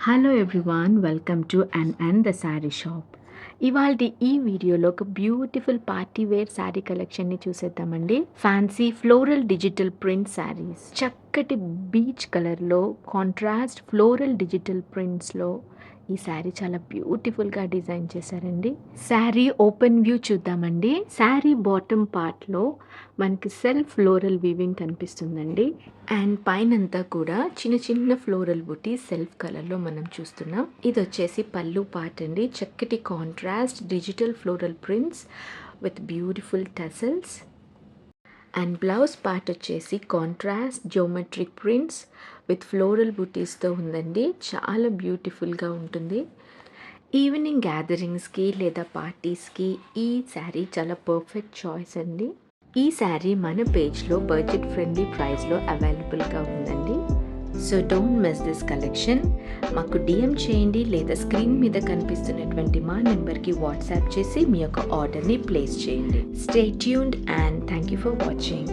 Hello everyone, welcome to and the saree shop. ఇవాళ ఈ వీడియోలో ఒక బ్యూటిఫుల్ పార్టీ వేర్ శారీ కలెక్షన్ని చూసేద్దామండి. Fancy floral digital print sarees, చక్కటి బీచ్ కలర్లో కాంట్రాస్ట్ ఫ్లోరల్ డిజిటల్ ప్రింట్స్లో ఈ శారీ చాలా బ్యూటిఫుల్గా డిజైన్ చేశారండి. శారీ ఓపెన్ వ్యూ చూద్దామండి. శారీ బాటమ్ పార్ట్లో మనకి సెల్ఫ్ ఫ్లోరల్ వీవింగ్ కనిపిస్తుందండి. అండ్ పైనంతా కూడా చిన్న చిన్న ఫ్లోరల్ బుటీ సెల్ఫ్ కలర్లో మనం చూస్తున్నాం. ఇది వచ్చేసి పళ్ళు పార్ట్ అండి. చక్కటి contrast digital floral prints with beautiful tassels. And blouse part వచ్చేసి contrast geometric prints with floral బూటీస్తో ఉందండి. చాలా బ్యూటిఫుల్గా ఉంటుంది. ఈవినింగ్ గ్యాదరింగ్స్కి లేదా పార్టీస్కి ఈ శారీ చాలా పర్ఫెక్ట్ చాయిస్ అండి. ఈ శారీ మన పేజ్లో బడ్జెట్ ఫ్రెండ్లీ ప్రైస్లో అవైలబుల్గా ఉందండి. So don't miss this collection. మాకు డిఎం చేయండి లేదా స్క్రీన్ మీద కనిపిస్తున్నటువంటి మా నెంబర్కి వాట్సాప్ చేసి మీ యొక్క ఆర్డర్ని ప్లేస్ చేయండి. Stay tuned and thank you for watching.